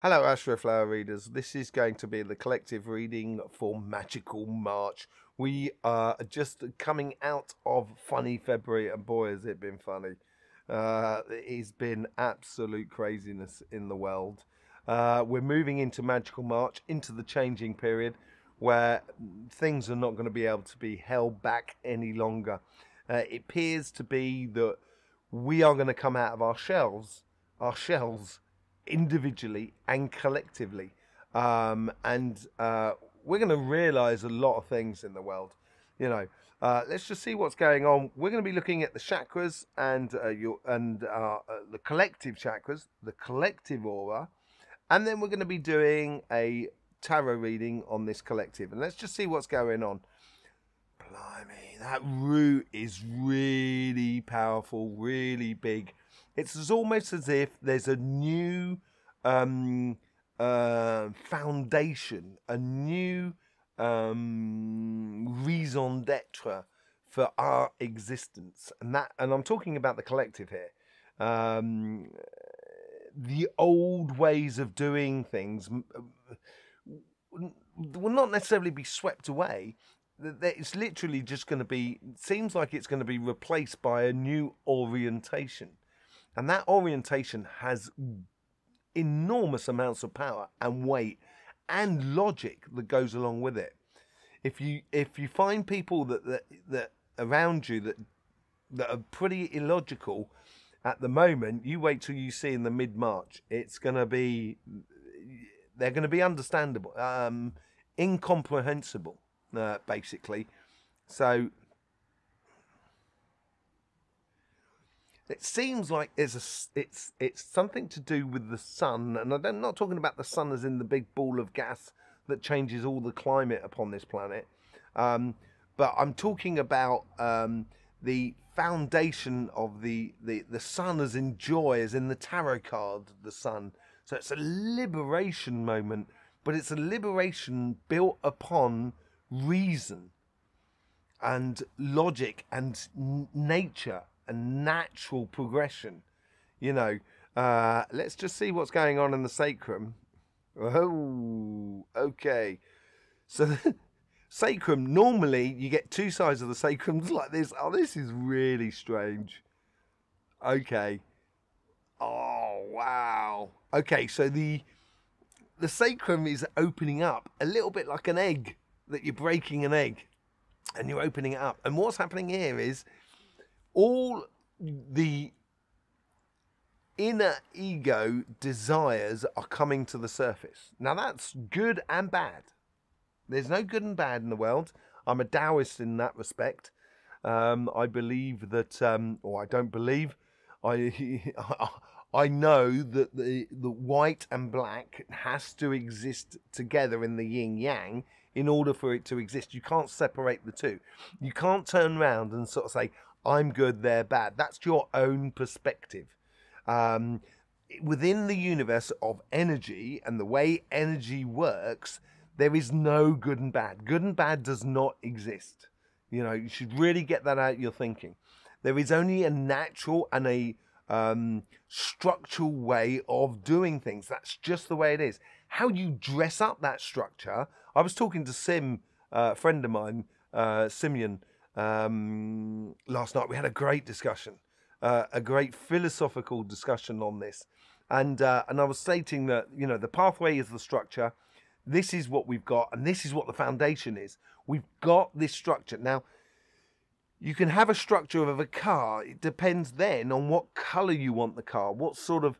Hello, Astroflower readers. This is going to be the collective reading for Magical March. We are just coming out of funny February, and boy, has it been funny. It's been absolute craziness in the world. We're moving into Magical March, into the changing period, where things are not going to be able to be held back any longer. It appears to be that we are going to come out of our shells individually and collectively. And we're going to realize a lot of things in the world. Let's just see what's going on. We're going to be looking at the chakras and the collective chakras, the collective aura, and then we're going to be doing a tarot reading on this collective. And let's just see what's going on. Blimey, that root is really powerful, really big. It's almost as if there's a new foundation, a new raison d'etre for our existence, and I'm talking about the collective here. Um, the old ways of doing things will not necessarily be swept away. It's literally just going to be, it seems like it's going to be replaced by a new orientation. And that orientation has enormous amounts of power and weight and logic that goes along with it. If you find people that around you that are pretty illogical at the moment, you wait till you see in the mid-March. They're going to be understandable, incomprehensible, basically. So it seems like it's something to do with the sun, and I'm not talking about the sun as in the big ball of gas that changes all the climate upon this planet, but I'm talking about the foundation of the sun as in joy, as in the tarot card, the sun. So it's a liberation moment, but it's a liberation built upon reason and logic and nature and natural progression. Let's just see what's going on in the sacrum. Oh, okay. So sacrum, normally you get two sides of the sacrums like this. Oh, this is really strange. Okay. Oh, wow. Okay, so the sacrum is opening up a little bit like an egg, that you're breaking an egg and you're opening it up. And what's happening here is all the inner ego desires are coming to the surface. Now that's good and bad. There's no good and bad in the world. I'm a Taoist in that respect. I believe that, or I don't believe, I I know that the white and black has to exist together in the yin yang in order for it to exist. You can't separate the two. You can't turn around and sort of say, I'm good, they're bad. That's your own perspective. Um, Within the universe of energy and the way energy works, there is no good and bad. Good and bad does not exist. You should really get that out of your thinking. There is only a natural and a structural way of doing things. That's just the way it is. How you dress up that structure. I was talking to Sim, a friend of mine, Simeon, last night. We had a great discussion, a great philosophical discussion on this, and I was stating that the pathway is the structure. This is what we've got, and this is what the foundation is. We've got this structure now. You can have a structure of a car. It depends then on what color you want the car, what sort of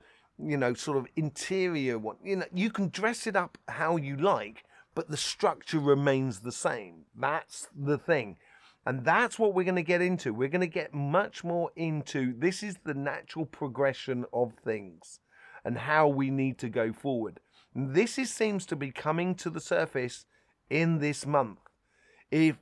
interior you want. You can dress it up how you like, but the structure remains the same. That's the thing. And that's what we're going to get into. We're going to get much more into, this is the natural progression of things and how we need to go forward. Seems to be coming to the surface in this month. If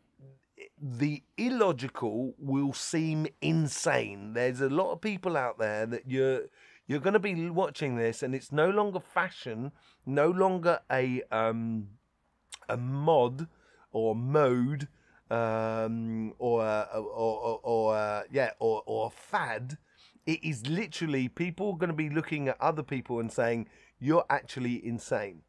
the illogical will seem insane, there's a lot of people out there that you're going to be watching this, and it's no longer fashion, no longer a mod or mode, or a fad. It is literally people going to be looking at other people and saying, you're actually insane.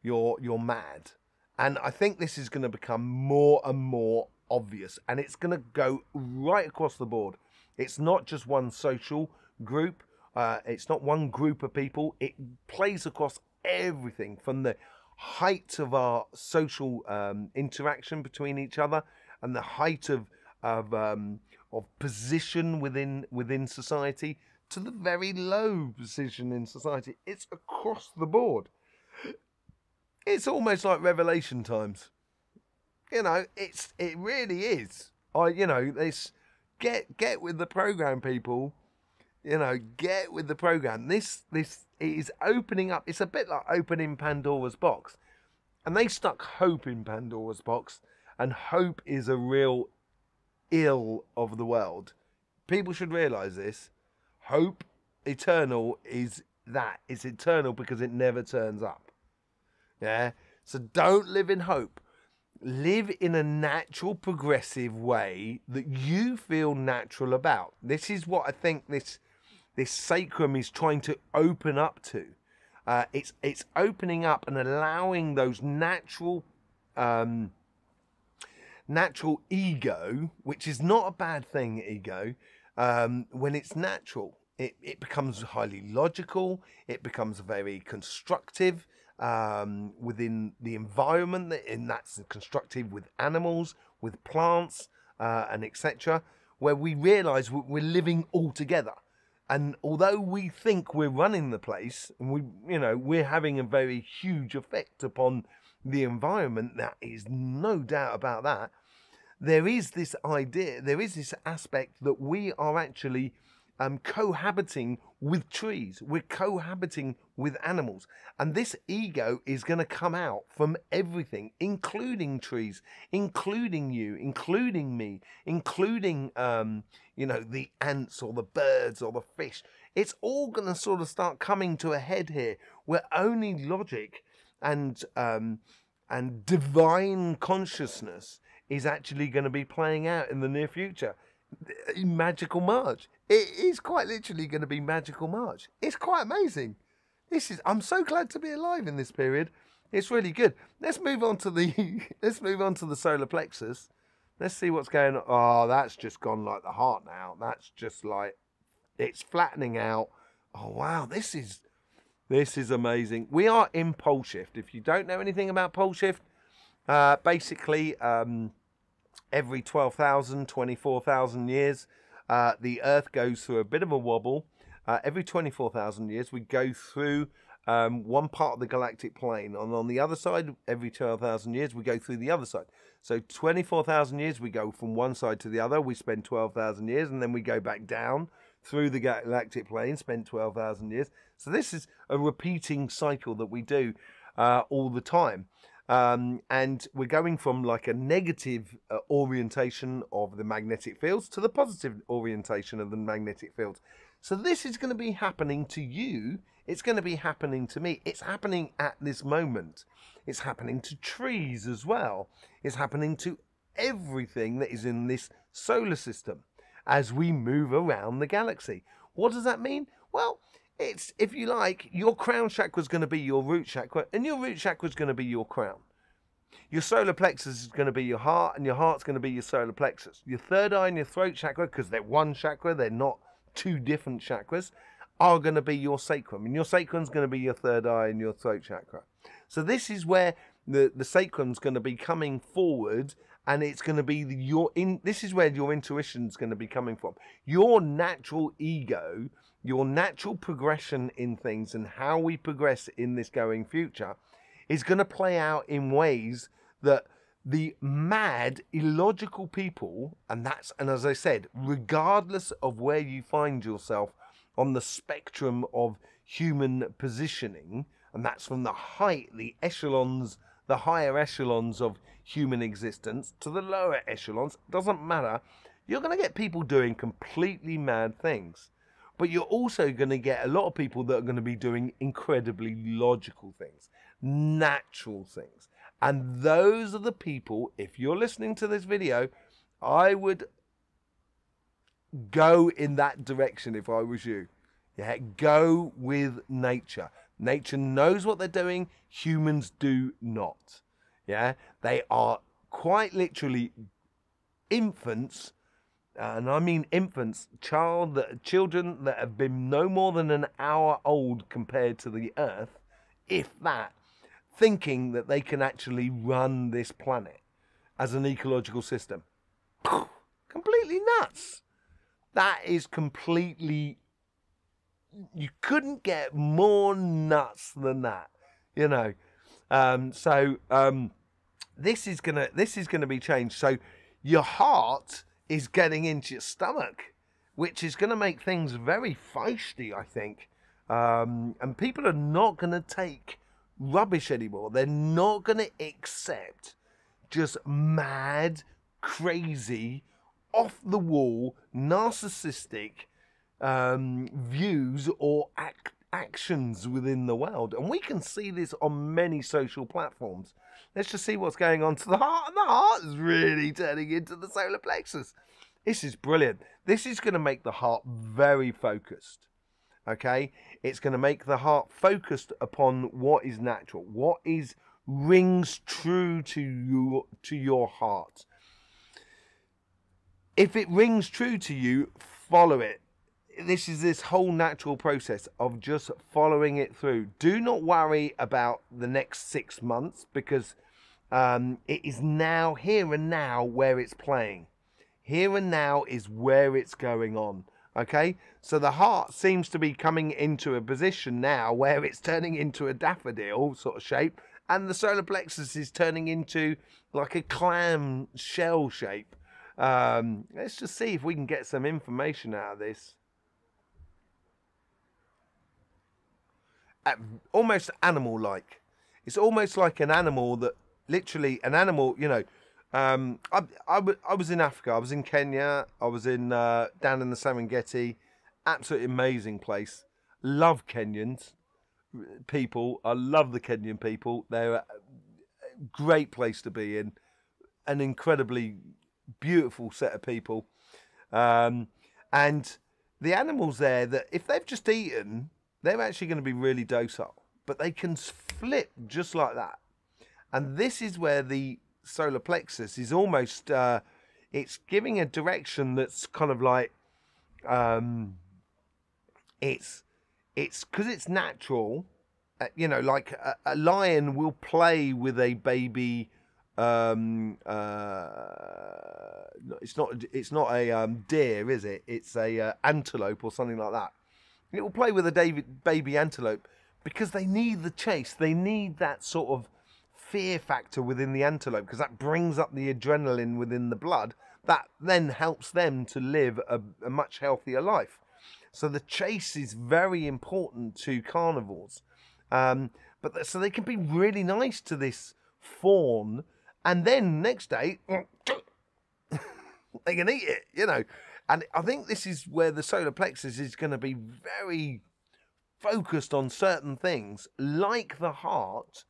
You're mad. And I think this is going to become more and more obvious, and it's going to go right across the board. It's not just one social group. It's not one group of people. It plays across everything from the height of our social interaction between each other and the height of position within society to the very low position in society. It's across the board. It's almost like Revelation times. You know, it really is. This get with the program, people. You know, get with the program. This is opening up. It's a bit like opening Pandora's box, and they stuck hope in Pandora's box, and hope is a real ill of the world. People should realize this. Hope eternal is that. It's eternal because it never turns up. Yeah, so don't live in hope. Live in a natural, progressive way that you feel natural about. This is what I think this sacrum is trying to open up to. It's opening up and allowing those natural ego, which is not a bad thing, ego, when it's natural. It becomes highly logical. It becomes very constructive. Within the environment, and that's constructive with animals, with plants, and etc., where we realize we're living all together. And although we think we're running the place, and we're having a very huge effect upon the environment, there is no doubt about that. There is this idea, there is this aspect that we are actually cohabiting with trees. We're cohabiting with animals, and this ego is going to come out from everything, including trees, including you, including me, including the ants or the birds or the fish. It's all going to sort of start coming to a head here, where only logic and divine consciousness is actually going to be playing out in the near future. Magical March. It is quite literally going to be Magical March. It's quite amazing. I'm so glad to be alive in this period. It's really good. Let's move on to the solar plexus. Let's see what's going on. Oh, that's just gone like the heart now. That's just like, it's flattening out. Oh wow, this is amazing. We are in pole shift. If you don't know anything about pole shift, basically every 12,000, 24,000 years, the Earth goes through a bit of a wobble. Every 24,000 years, we go through one part of the galactic plane. And on the other side, every 12,000 years, we go through the other side. So 24,000 years, we go from one side to the other. We spend 12,000 years, and then we go back down through the galactic plane, spend 12,000 years. So this is a repeating cycle that we do all the time. And we're going from like a negative orientation of the magnetic fields to the positive orientation of the magnetic fields. So this is going to be happening to you. It's going to be happening to me. It's happening at this moment. It's happening to trees as well. It's happening to everything that is in this solar system as we move around the galaxy. What does that mean? Well, it's, if you like, your crown chakra is going to be your root chakra, and your root chakra is going to be your crown. Your solar plexus is going to be your heart, and your heart's going to be your solar plexus. Your third eye and your throat chakra, because they're one chakra, they're not two different chakras, are going to be your sacrum. And your sacrum is going to be your third eye and your throat chakra. So this is where the sacrum is going to be coming forward, and it's going to be this is where your intuition is going to be coming from. Your natural ego, your natural progression in things, and how we progress in this going future is going to play out in ways that the mad, illogical people, and as I said, regardless of where you find yourself on the spectrum of human positioning, and that's from the higher echelons of human existence to the lower echelons, doesn't matter. You're going to get people doing completely mad things. But you're also going to get a lot of people that are going to be doing incredibly logical things, natural things. And those are the people, if you're listening to this video, I would go in that direction if I was you. Yeah, go with nature. Nature knows what they're doing. Humans do not. Yeah, they are quite literally infants, and I mean infants, children that have been no more than an hour old compared to the Earth, if that, thinking that they can actually run this planet as an ecological system. Completely nuts. That is completely, you couldn't get more nuts than that, you know. This is gonna be changed. So your heart is getting into your stomach, which is gonna make things very feisty, I think. And people are not gonna take rubbish anymore. They're not gonna accept just mad, crazy, off the wall, narcissistic views or actions within the world. And we can see this on many social platforms. Let's just see what's going on to the heart. And the heart is really turning into the solar plexus. This is brilliant. This is going to make the heart very focused. Okay? It's going to make the heart focused upon what is natural, what rings true to your heart. If it rings true to you, follow it. This is this whole natural process of just following it through. Do not worry about the next 6 months, because it is now, here and now, where it's playing. Here and now is where it's going on. Okay? So the heart seems to be coming into a position now where it's turning into a daffodil sort of shape, and the solar plexus is turning into like a clam shell shape. Let's just see if we can get some information out of this. Almost animal-like. It's almost like an animal that, literally, an animal, you know. I was in Africa. I was in Kenya. I was in down in the Serengeti. Absolutely amazing place. Love Kenyans people. I love the Kenyan people. They're a great place to be in. An incredibly beautiful set of people. And the animals there, that if they've just eaten, they're actually going to be really docile. But they can flip just like that. And this is where the solar plexus is almost, it's giving a direction that's kind of like, it's because it's natural, you know, like a lion will play with a baby, it's not a deer, is it? It's a antelope or something like that. It will play with a baby antelope because they need the chase. They need that sort of fear factor within the antelope, because that brings up the adrenaline within the blood. That then helps them to live a much healthier life. So the chase is very important to carnivores. But so they can be really nice to this fawn, and then next day they can eat it, you know. And I think this is where the solar plexus is going to be very focused on certain things, like the heart,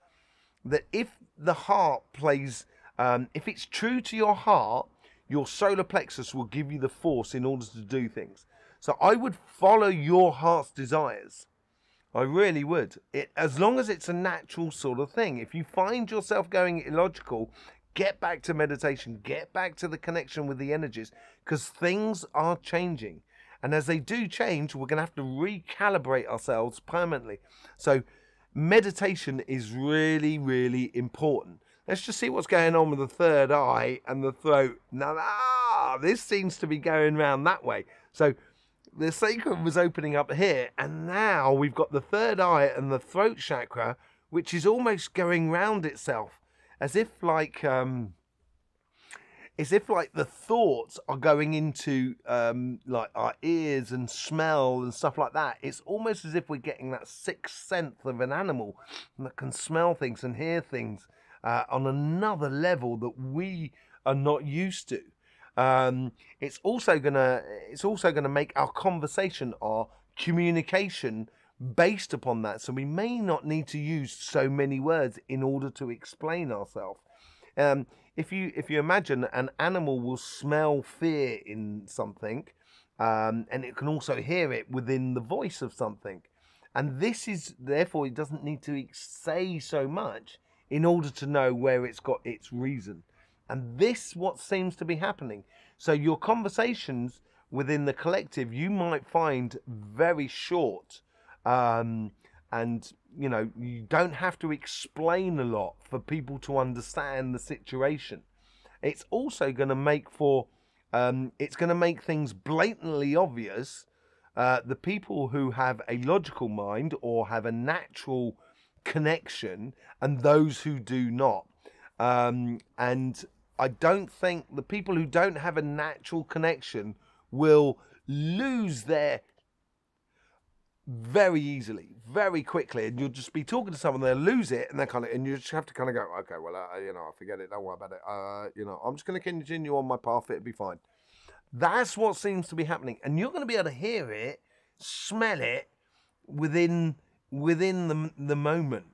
that if the heart plays, if it's true to your heart, your solar plexus will give you the force in order to do things. So I would follow your heart's desires. I really would. As long as it's a natural sort of thing. If you find yourself going illogical, get back to meditation, get back to the connection with the energies, because things are changing. And as they do change, we're going to have to recalibrate ourselves permanently. So meditation is really, really important. Let's just see what's going on with the third eye and the throat. Now, this seems to be going round that way. So the sacrum was opening up here, and now we've got the third eye and the throat chakra, which is almost going round itself, as if like the thoughts are going into like our ears and smell and stuff like that. It's almost as if we're getting that sixth sense of an animal that can smell things and hear things on another level that we are not used to. It's also gonna make our conversation, our communication, based upon that. So we may not need to use so many words in order to explain ourselves. If you imagine, an animal will smell fear in something, and it can also hear it within the voice of something. And this is, therefore, it doesn't need to say so much in order to know where it's got its reason. And this what seems to be happening. So your conversations within the collective, you might find very short. And, you know, you don't have to explain a lot for people to understand the situation. It's also going to make for, it's going to make things blatantly obvious. The people who have a logical mind or have a natural connection and those who do not. And I don't think the people who don't have a natural connection will lose their very easily, very quickly, and you'll just be talking to someone, they'll lose it, and and you just have to kind of go, okay, well, you know, I forget it, don't worry about it. You know, I'm just going to continue on my path, it'll be fine. That's what seems to be happening, and you're going to be able to hear it, smell it within the moment.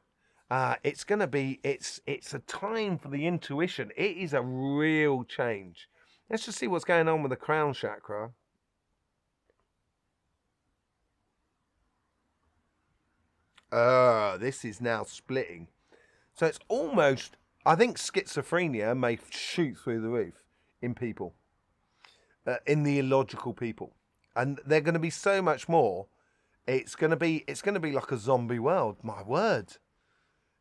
It's going to be, it's a time for the intuition. It is a real change. Let's just see what's going on with the crown chakra. This is now splitting. So it's almost, I think schizophrenia may shoot through the roof in people, in the illogical people. And they're going to be so much more. It's going to be like a zombie world. My word.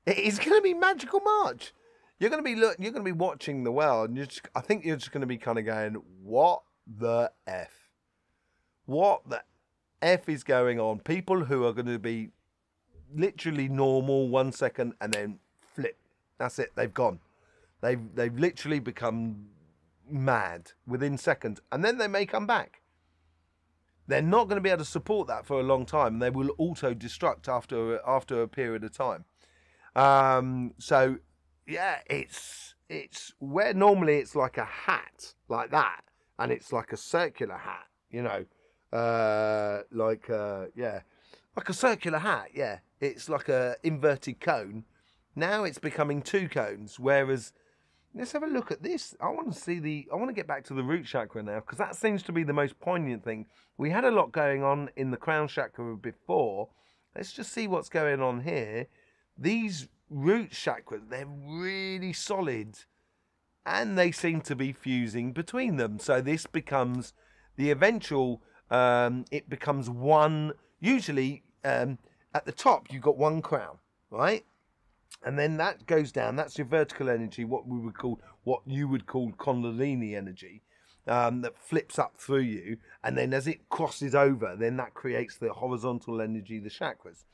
It is going to be Magical March. You're going to be watching the world, and I think you're just going to be kind of going, what the F? What the F is going on? People who are going to be literally normal 1 second and then flip. That's it. They've gone. They've literally become mad within seconds, and then they may come back. They're not going to be able to support that for a long time. They will auto-destruct after a period of time. So yeah, it's where normally it's like a hat like that, and it's like a circular hat, you know, like a circular hat. Yeah, it's like a inverted cone. Now it's becoming two cones, whereas let's have a look at this. I want to get back to the root chakra now, because that seems to be the most poignant thing. We had a lot going on in the crown chakra before. Let's just see what's going on here. These root chakras, they're really solid, and they seem to be fusing between them. So this becomes the eventual, it becomes one, usually at the top you've got one crown, right? And then that goes down, that's your vertical energy, what you would call Kundalini energy, that flips up through you, and then as it crosses over, then that creates the horizontal energy, the chakras.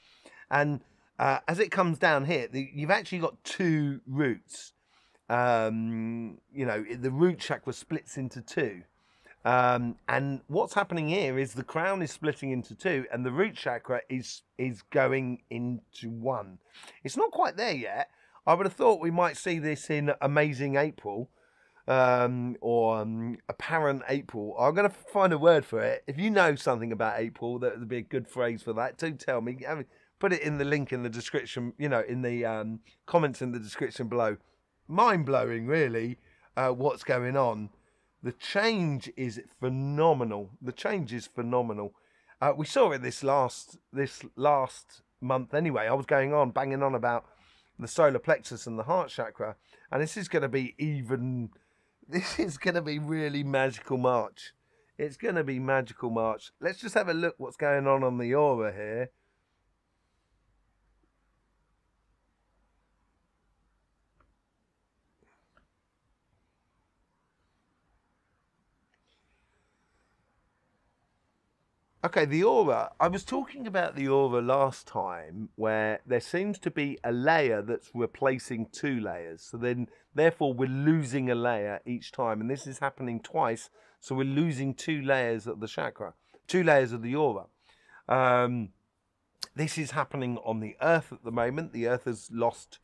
And as it comes down here, you've actually got two roots. You know, the root chakra splits into two. And what's happening here is the crown is splitting into two, and the root chakra is going into one. It's not quite there yet. I would have thought we might see this in Amazing April, or Apparent April. I'm going to find a word for it. If you know something about April, that would be a good phrase for that. Do tell me. Put it in the link in the description, you know, in the comments in the description below. Mind-blowing, really, what's going on. The change is phenomenal. The change is phenomenal. We saw it this last month anyway. I was banging on about the solar plexus and the heart chakra, and this is going to be really Magical March. It's going to be Magical March. Let's just have a look what's going on the aura here. Okay, the aura. I was talking about the aura last time, where there seems to be a layer that's replacing two layers. So then, therefore, we're losing a layer each time. And this is happening twice. So we're losing two layers of the chakra, two layers of the aura. This is happening on the Earth at the moment. The Earth has lost,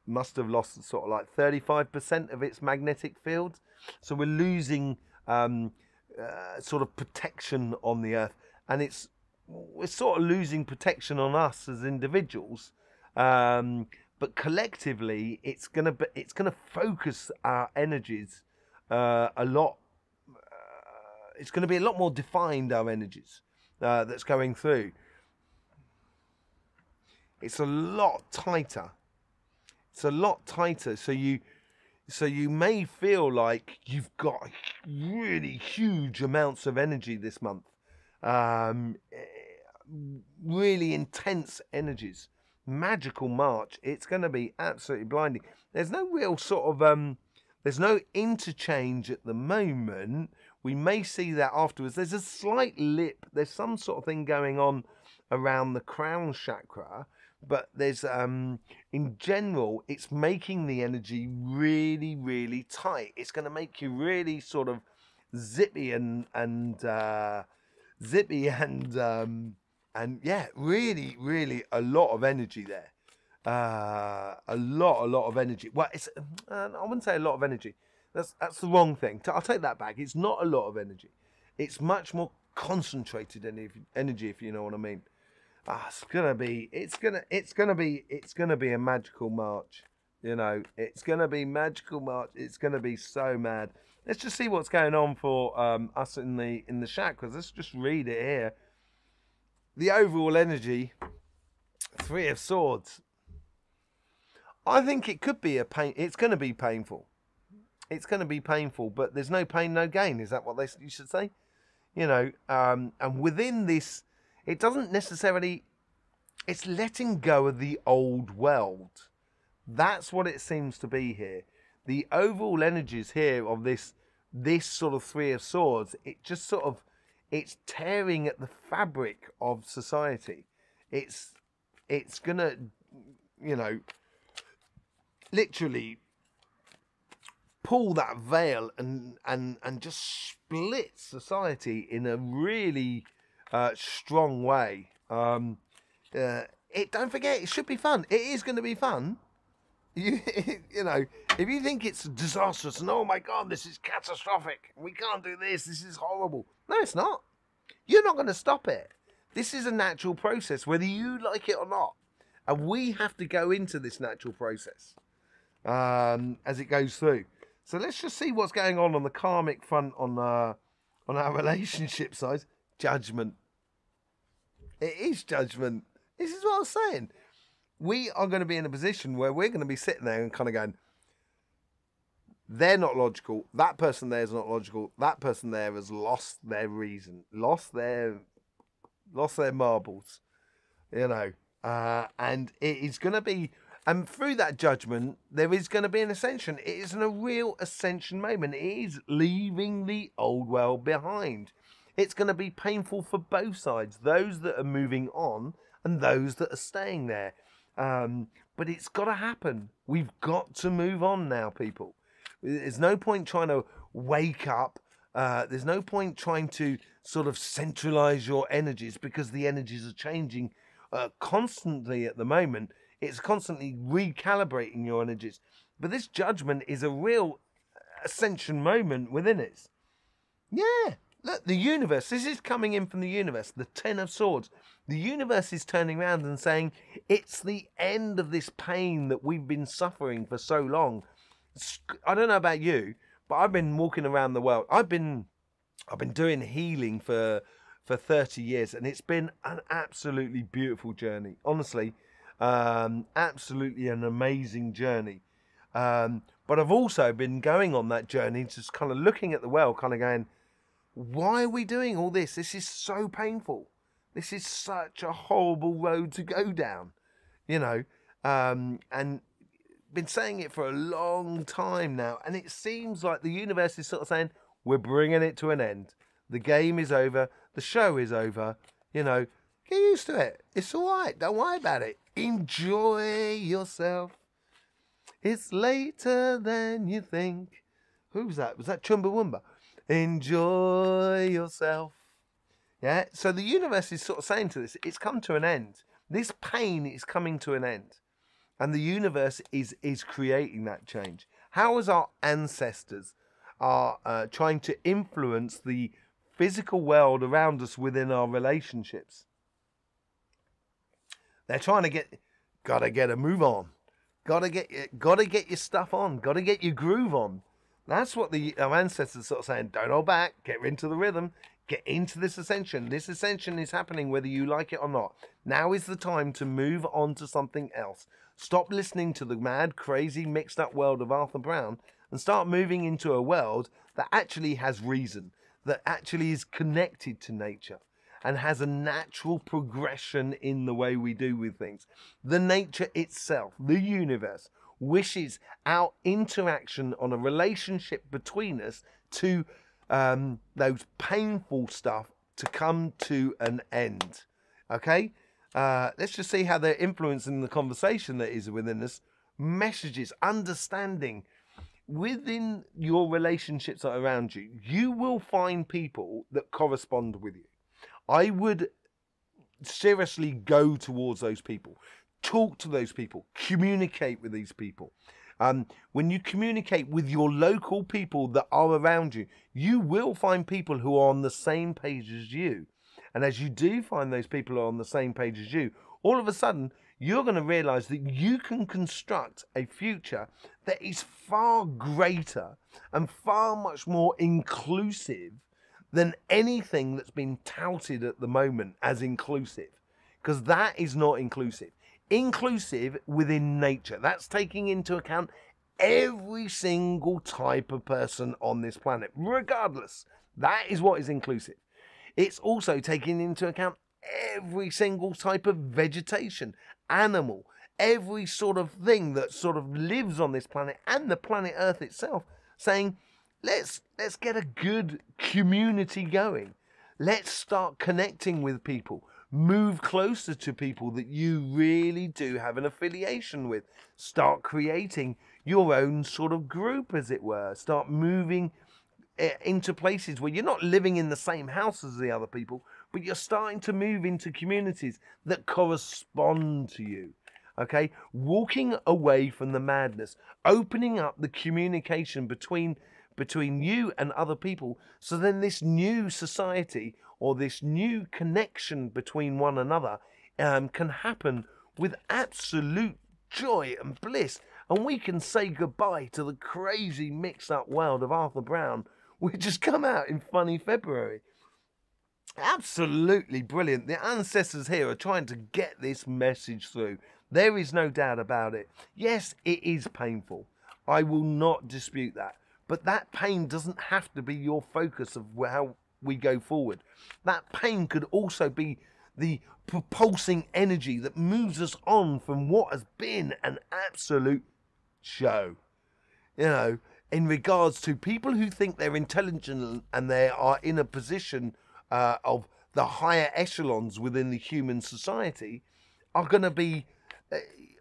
must have lost sort of like 35% of its magnetic field. So we're losing sort of protection on the Earth, and we're sort of losing protection on us as individuals, but collectively it's gonna focus our energies a lot. It's going to be a lot more defined, our energies that's going through. it's a lot tighter. It's a lot tighter. So you may feel like you've got really huge amounts of energy this month. Really intense energies. Magical March. It's going to be absolutely blinding. There's no real sort of there's no interchange at the moment. We may see that afterwards. There's a slight lip. There's some sort of thing going on around the crown chakra, but there's in general, it's making the energy really, really tight. It's going to make you really sort of zippy and yeah, really, really a lot of energy there. A lot of energy. Well, it's I wouldn't say a lot of energy. That's the wrong thing. I'll take that back. It's not a lot of energy. It's much more concentrated energy, if you know what I mean. It's gonna be a magical March. You know, it's gonna be magical March. It's gonna be so mad. Let's just see what's going on for us in the chakras. Let's just read it here. The overall energy, 3 of Swords. I think it could be a pain. It's going to be painful. It's going to be painful, but there's no pain, no gain. Is that what you should say? You know, and within this, it doesn't necessarily. It's letting go of the old world. That's what it seems to be here. The overall energies here of this sort of 3 of Swords. It just sort of, it's tearing at the fabric of society. It's gonna, you know, literally pull that veil and just split society in a really strong way. Don't forget, it should be fun. It is going to be fun. You know, if you think it's disastrous and oh my God, this is catastrophic, we can't do this is horrible. No, it's not. You're not going to stop it. This is a natural process, whether you like it or not. And we have to go into this natural process as it goes through. So let's just see what's going on the karmic front on our relationship side. Judgment. It is judgment. This is what I was saying. We are going to be in a position where we're going to be sitting there and kind of going, they're not logical. That person there is not logical. That person there has lost their reason, lost their marbles, you know. And it is going to be, and through that judgment, there is going to be an ascension. It is a real ascension moment. It is leaving the old world behind. It's going to be painful for both sides, those that are moving on and those that are staying there. But it's got to happen. We've got to move on now, people. There's no point trying to wake up. There's no point trying to sort of centralize your energies, because the energies are changing constantly at the moment. It's constantly recalibrating your energies. But this judgment is a real ascension moment within it. Yeah. Look, the universe, this is coming in from the universe, the 10 of Swords. The universe is turning around and saying, it's the end of this pain that we've been suffering for so long. I don't know about you, but I've been walking around the world. I've been doing healing for 30 years, and it's been an absolutely beautiful journey. Honestly, absolutely an amazing journey. But I've also been going on that journey, just kind of looking at the world, kind of going, why are we doing all this? This is so painful. This is such a horrible road to go down, you know, and been saying it for a long time now. And it seems like the universe is sort of saying, we're bringing it to an end. The game is over. The show is over. You know, get used to it. It's all right. Don't worry about it. Enjoy yourself. It's later than you think. Who was that? Was that Chumbawamba? Enjoy yourself. Yeah. So the universe is sort of saying to this, it's come to an end. This pain is coming to an end. And the universe is creating that change. How is our ancestors are trying to influence the physical world around us within our relationships? They're trying to gotta get a move on. Gotta get your stuff on. Gotta get your groove on. That's what our ancestors sort of saying. Don't hold back. Get into the rhythm. Get into this ascension. This ascension is happening whether you like it or not. Now is the time to move on to something else. Stop listening to the mad, crazy, mixed up world of Arthur Brown and start moving into a world that actually has reason, that actually is connected to nature and has a natural progression in the way we do with things. The nature itself, the universe, wishes our interaction on a relationship between us to those painful stuff to come to an end. Okay? Let's just see how they're influencing the conversation that is within us. Messages, understanding. Within your relationships that are around you, you will find people that correspond with you. I would seriously go towards those people. Talk to those people. Communicate with these people. When you communicate with your local people that are around you, you will find people who are on the same page as you. And as you do find those people who are on the same page as you, all of a sudden, you're going to realize that you can construct a future that is far greater and far much more inclusive than anything that's been touted at the moment as inclusive. Because that is not inclusive. Inclusive within nature. That's taking into account every single type of person on this planet, regardless. That is what is inclusive. It's also taking into account every single type of vegetation, animal, every sort of thing that sort of lives on this planet and the planet Earth itself, saying, let's get a good community going. Let's start connecting with people. Move closer to people that you really do have an affiliation with. Start creating your own sort of group, as it were. Start moving into places where you're not living in the same house as the other people, but you're starting to move into communities that correspond to you. Okay? Walking away from the madness, opening up the communication between you and other people, so then this new society or this new connection between one another can happen with absolute joy and bliss. And we can say goodbye to the crazy mixed up world of Arthur Brown, which has come out in funny February. Absolutely brilliant. The ancestors here are trying to get this message through. There is no doubt about it. Yes, it is painful. I will not dispute that. But that pain doesn't have to be your focus of how we go forward. That pain could also be the propulsing energy that moves us on from what has been an absolute show. You know, in regards to people who think they're intelligent and they are in a position of the higher echelons within the human society, are going to be...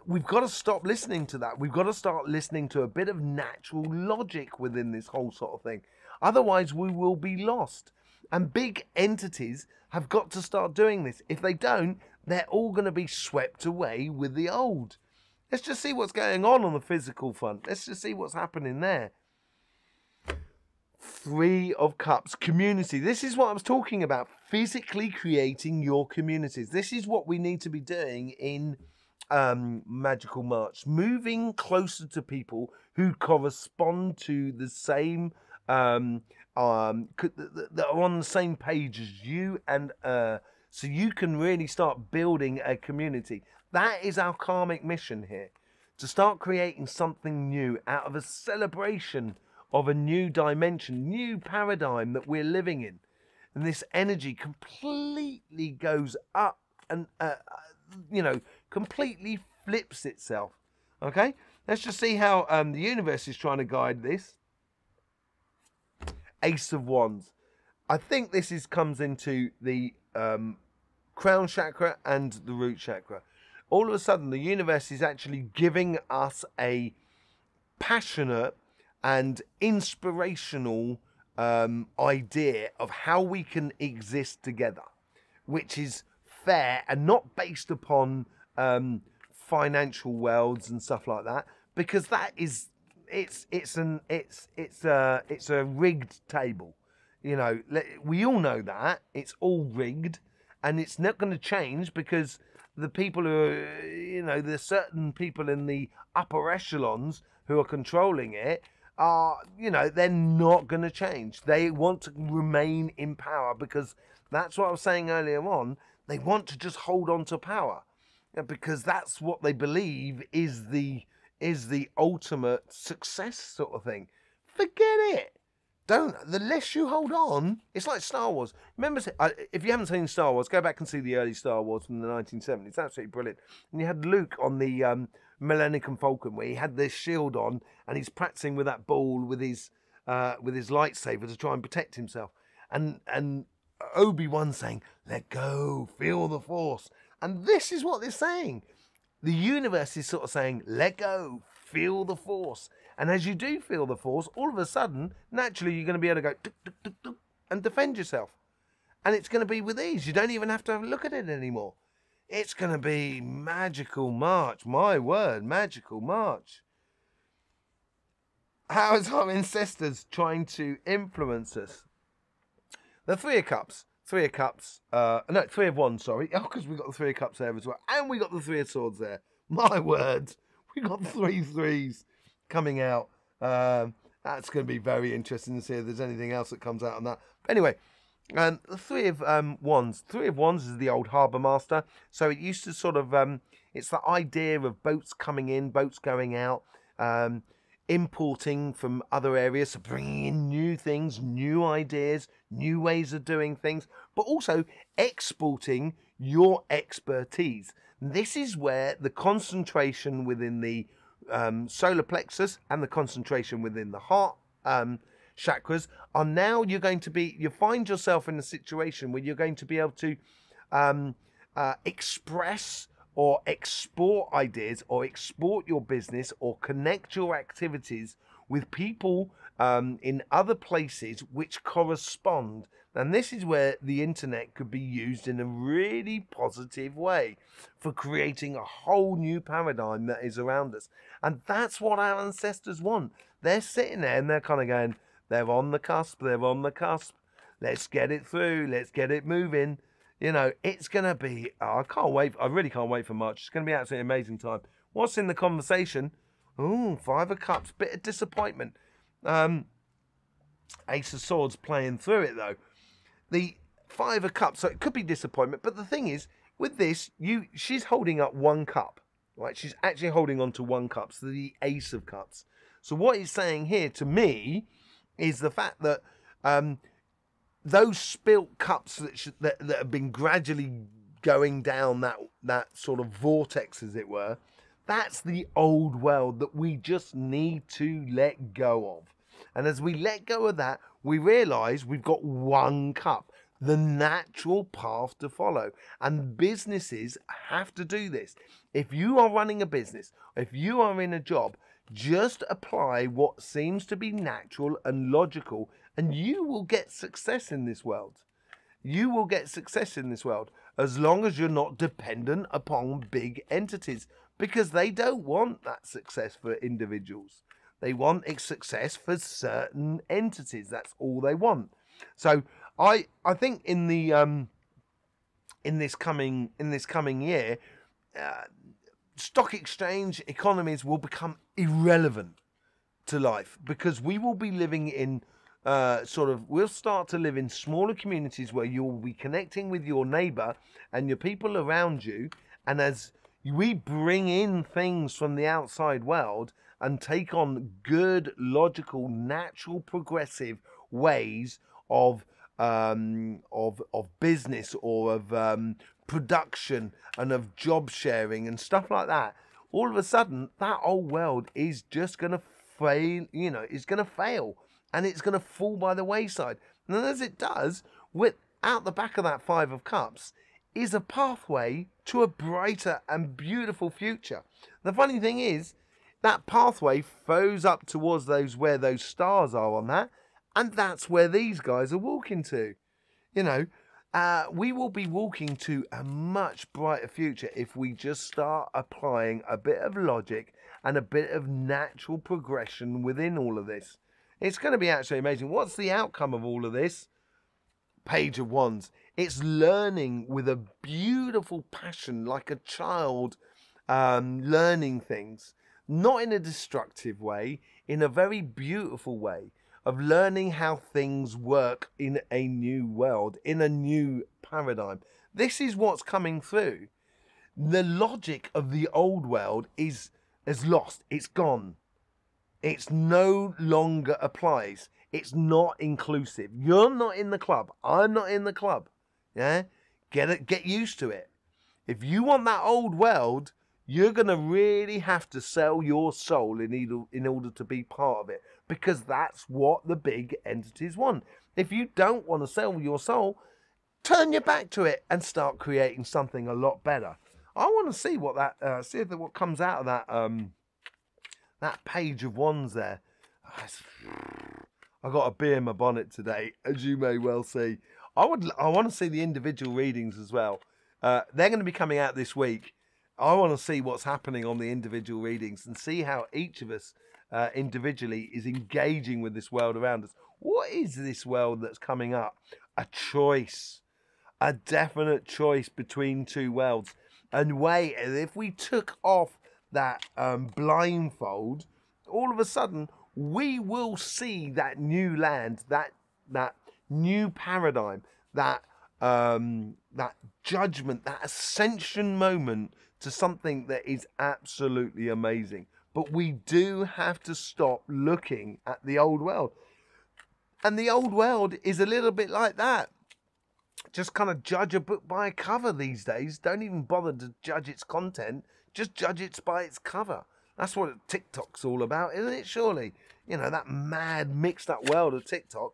we've got to stop listening to that. We've got to start listening to a bit of natural logic within this whole sort of thing. Otherwise, we will be lost. And big entities have got to start doing this. If they don't, they're all going to be swept away with the old. Let's just see what's going on the physical front. Let's just see what's happening there. Three of Cups, community. This is what I was talking about. Physically creating your communities. This is what we need to be doing in Magical March. Moving closer to people who correspond to the same, that are on the same page as you, and so you can really start building a community. That is our karmic mission here. To start creating something new out of a celebration of a new dimension, new paradigm that we're living in. And this energy completely goes up and, completely flips itself. Okay? Let's just see how the universe is trying to guide this. Ace of Wands. I think this comes into the crown chakra and the root chakra. All of a sudden, the universe is actually giving us a passionate and inspirational idea of how we can exist together, which is fair and not based upon financial worlds and stuff like that, because that is it's a rigged table. You know, we all know that it's all rigged, and it's not going to change because the people who are, there's certain people in the upper echelons who are controlling it, are, they're not going to change. They want to remain in power because that's what I was saying earlier on. They want to just hold on to power because that's what they believe is the ultimate success sort of thing. Forget it. The less you hold on, it's like Star Wars. Remember, if you haven't seen Star Wars, go back and see the early Star Wars from the 1970s. It's absolutely brilliant. And you had Luke on the Millennium Falcon, where he had this shield on, and he's practicing with that ball with his lightsaber to try and protect himself. And Obi-Wan saying, "Let go, feel the Force." And this is what they're saying. The universe is sort of saying, "Let go, feel the Force." And as you do feel the Force, all of a sudden, naturally, you're going to be able to go tuk, tuk, tuk, tuk, and defend yourself. And it's going to be with ease. You don't even have to look at it anymore. It's going to be magical March. My word, magical March. How is our ancestors trying to influence us? The Three of Cups. Three of Cups. No, Three of Wands, sorry. Oh, because we got the Three of Cups there as well. And we got the Three of Swords there. My word. We got 3 threes coming out. That's going to be very interesting to see if there's anything else that comes out on that. But anyway, the Three of Wands. Three of Wands is the old harbour master. So it used to sort of, it's the idea of boats coming in, boats going out, importing from other areas, so bringing in new things, new ideas, new ways of doing things, but also exporting your expertise. This is where the concentration within the solar plexus and the concentration within the heart chakras are now you find yourself in a situation where you're going to be able to express or export ideas or export your business or connect your activities with people in other places which correspond. And this is where the internet could be used in a really positive way for creating a whole new paradigm that is around us. And that's what our ancestors want. They're sitting there and they're kind of going, they're on the cusp, they're on the cusp. Let's get it through, let's get it moving. It's going to be, I can't wait. I really can't wait for March. It's going to be an absolutely amazing time. What's in the conversation? Ooh, Five of Cups, bit of disappointment. Ace of Swords playing through it though. The Five of Cups, so it could be disappointment, but the thing is, with this, she's holding up one cup, right? She's actually holding on to one cup, so the Ace of Cups. So what it's saying here to me is the fact that those spilt cups that have been gradually going down that sort of vortex, as it were, that's the old world that we just need to let go of. And as we let go of that, we realise we've got one cup, the natural path to follow. And businesses have to do this. If you are running a business, if you are in a job, just apply what seems to be natural and logical, and you will get success in this world. You will get success in this world as long as you're not dependent upon big entities, because they don't want that success for individuals. They want success for certain entities. That's all they want. So I think in the in this coming year, stock exchange economies will become irrelevant to life, because we will be living in we'll start to live in smaller communities where you'll be connecting with your neighbour and your people around you, and as we bring in things from the outside world and take on good, logical, natural, progressive ways of business or of production and of job sharing and stuff like that, all of a sudden that old world is just going to fail. It's going to fail and it's going to fall by the wayside. And then as it does, out the back of that Five of Cups is a pathway to a brighter and beautiful future. The funny thing is, that pathway flows up towards where those stars are on that, and that's where these guys are walking to. We will be walking to a much brighter future if we just start applying a bit of logic and a bit of natural progression within all of this. It's going to be actually amazing. What's the outcome of all of this? Page of Wands. It's learning with a beautiful passion, like a child learning things. not in a destructive way, in a very beautiful way of learning how things work in a new world, in a new paradigm. This is what's coming through. The logic of the old world is lost. It's gone. It's no longer applies. It's not inclusive. You're not in the club. I'm not in the club. Yeah? Get used to it. If you want that old world, you're going to really have to sell your soul in order to be part of it, because that's what the big entities want. If you don't want to sell your soul, turn your back to it and start creating something a lot better. I want to see what that see what comes out of that that page of wands there. I got a bee in my bonnet today, as you may well see. I want to see the individual readings as well. They're going to be coming out this week. I want to see what's happening on the individual readings and see how each of us individually is engaging with this world around us. What is this world that's coming up? A choice, a definite choice between two worlds. And wait, if we took off that blindfold, all of a sudden we will see that new land, that new paradigm, that judgment, that ascension moment to something that is absolutely amazing. But we do have to stop looking at the old world. And the old world is a little bit like that. Just kind of judge a book by a cover these days. Don't even bother to judge its content. Just judge it by its cover. That's what TikTok's all about, isn't it? Surely, you know, that mad mixed up world of TikTok.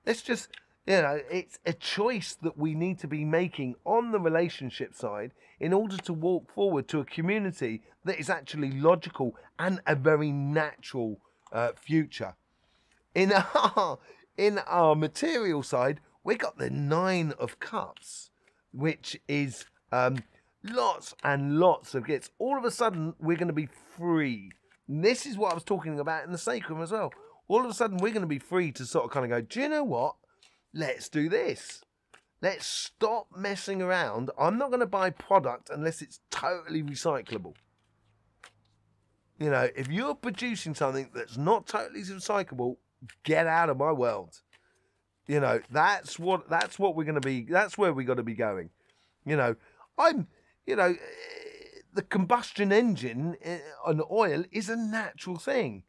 Let's just, you know, it's a choice that we need to be making on the relationship side in order to walk forward to a community that is actually logical and a very natural future. In our material side, we got the 9 of Cups, which is lots and lots of gifts. All of a sudden, we're going to be free. And this is what I was talking about in the sacrum as well. All of a sudden, we're going to be free to sort of kind of go, do you know what? Let's do this. Let's stop messing around. I'm not going to buy product unless it's totally recyclable. You know, if you're producing something that's not totally recyclable, get out of my world. You know, that's what we're going to be. That's where we got to be going. You know, the combustion engine on oil is a natural thing.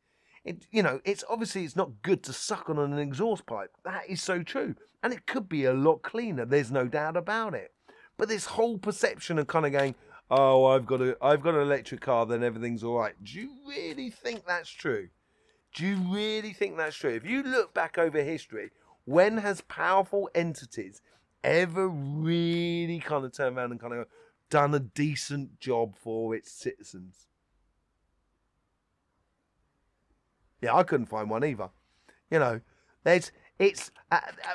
It's obviously it's not good to suck on an exhaust pipe. That is so true. And it could be a lot cleaner. There's no doubt about it. But this whole perception of kind of going, oh, I've got an electric car, then everything's all right. Do you really think that's true? Do you really think that's true? If you look back over history, when has powerful entities ever really kind of turned around and kind of done a decent job for its citizens? Yeah, I couldn't find one either. You know,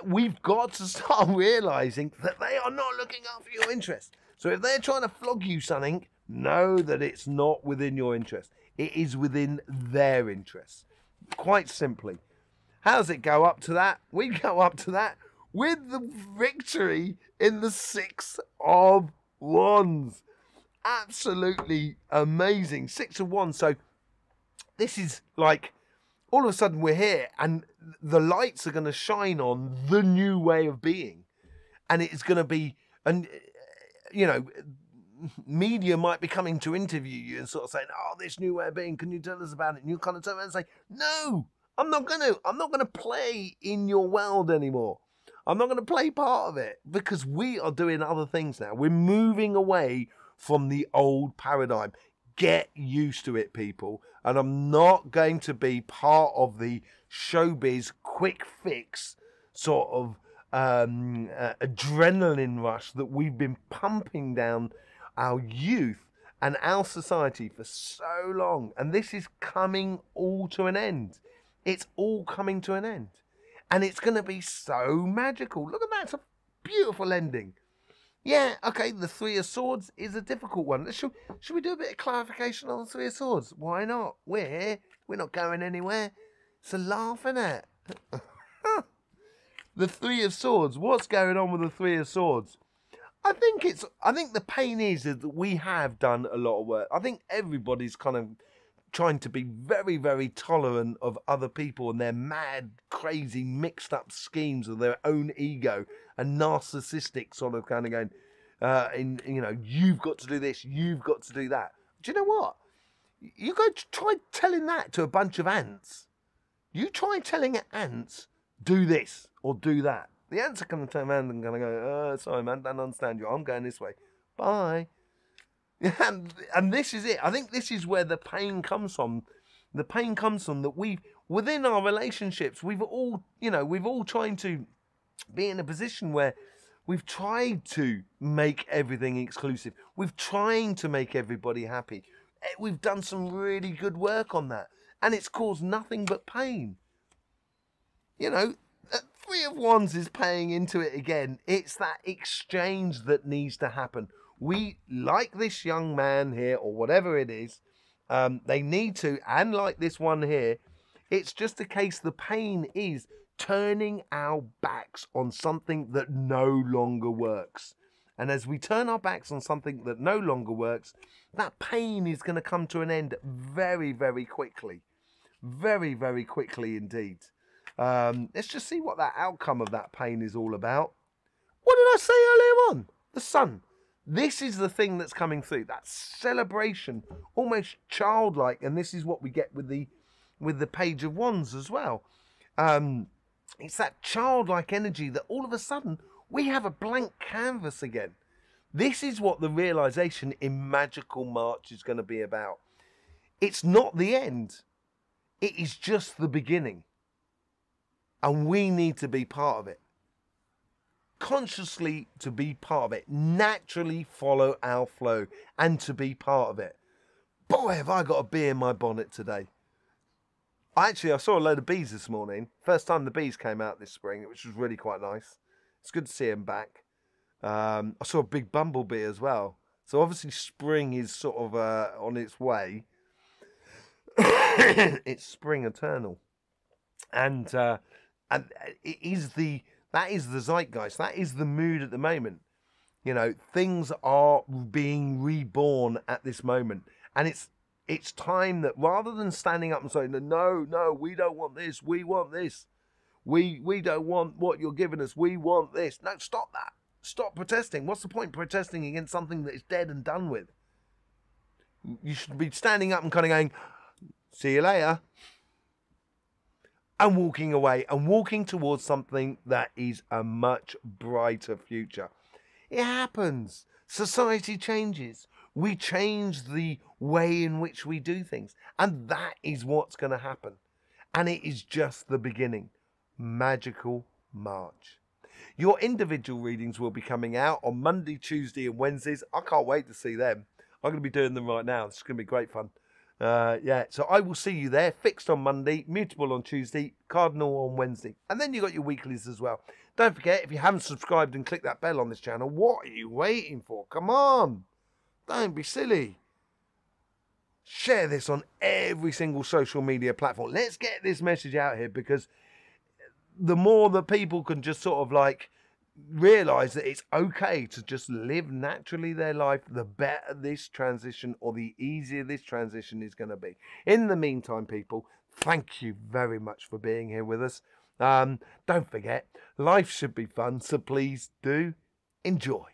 we've got to start realising that they are not looking after your interests. So if they're trying to flog you something, know that it's not within your interest. It is within their interests. Quite simply. How does it go up to that? We go up to that with the victory in the 6 of Wands. Absolutely amazing. 6 of Wands. So this is like, all of a sudden we're here and the lights are going to shine on the new way of being. And it's going to be, and you know, media might be coming to interview you and sort of saying, oh, this new way of being, can you tell us about it? And you kind of turn around and say, no, I'm not going to play in your world anymore. I'm not going to play part of it, because we are doing other things now. We're moving away from the old paradigm. Get used to it, people. And I'm not going to be part of the showbiz quick fix sort of adrenaline rush that we've been pumping down our youth and our society for so long. And this is coming all to an end. It's all coming to an end. And it's going to be so magical. Look at that. It's a beautiful ending. Yeah, okay, the 3 of Swords is a difficult one. Should we do a bit of clarification on the 3 of Swords? Why not? We're here. We're not going anywhere. It's a laugh, innit? The 3 of Swords. What's going on with the 3 of Swords? I think the pain is that we have done a lot of work. I think everybody's kind of trying to be very, very tolerant of other people and their mad, crazy, mixed up schemes of their own ego and narcissistic sort of kind of going, you've got to do this, you've got to do that. Do you know what? You go try telling that to a bunch of ants. You try telling ants, do this or do that. The ants are going to turn around and going to go, sorry, man, don't understand you. I'm going this way. Bye. And this is it. I think this is where the pain comes from. The pain comes from that within our relationships, we've all trying to be in a position where we've tried to make everything exclusive. We've trying to make everybody happy. We've done some really good work on that. And it's caused nothing but pain. Three of Wands is paying into it again. It's that exchange that needs to happen. We, like this young man here, or whatever it is, they need to, and like this one here, it's just a case the pain is turning our backs on something that no longer works. And as we turn our backs on something that no longer works, that pain is going to come to an end very, very quickly. Very, very quickly indeed. Let's just see what that outcome of that pain is all about. What did I say earlier on? The sun. This is the thing that's coming through. That celebration, almost childlike, and this is what we get with the Page of Wands as well. It's that childlike energy that all of a sudden we have a blank canvas again. This is what the realization in Magical March is going to be about. It's not the end. It is just the beginning. And we need to be part of it. Consciously to be part of it. Naturally follow our flow and to be part of it. Boy, have I got a bee in my bonnet today. I saw a load of bees this morning. First time the bees came out this spring, which was really quite nice. It's good to see them back. I saw a big bumblebee as well. So obviously spring is sort of on its way. It's spring eternal. And that is the zeitgeist. That is the mood at the moment. Things are being reborn at this moment. And it's time that rather than standing up and saying, no, we don't want this, we want this. We don't want what you're giving us, we want this. No, stop that. Stop protesting. What's the point protesting against something that is dead and done with? You should be standing up and kind of going, see you later. And walking away and walking towards something that is a much brighter future. It happens. Society changes. We change the way in which we do things. And that is what's going to happen. And it is just the beginning. Magical March. Your individual readings will be coming out on Monday, Tuesday and Wednesdays. I can't wait to see them. I'm going to be doing them right now. It's going to be great fun. So I will see you there. Fixed on Monday, Mutable on Tuesday, Cardinal on Wednesday. And then you got your weeklies as well. Don't forget, if you haven't subscribed and clicked that bell on this channel, what are you waiting for? Come on. Don't be silly. Share this on every single social media platform. Let's get this message out here, because the more that people can just sort of like realize that it's okay to just live naturally their life, the better this transition, or the easier this transition is going to be. In the meantime, people, thank you very much for being here with us. Don't forget, life should be fun, so please do enjoy.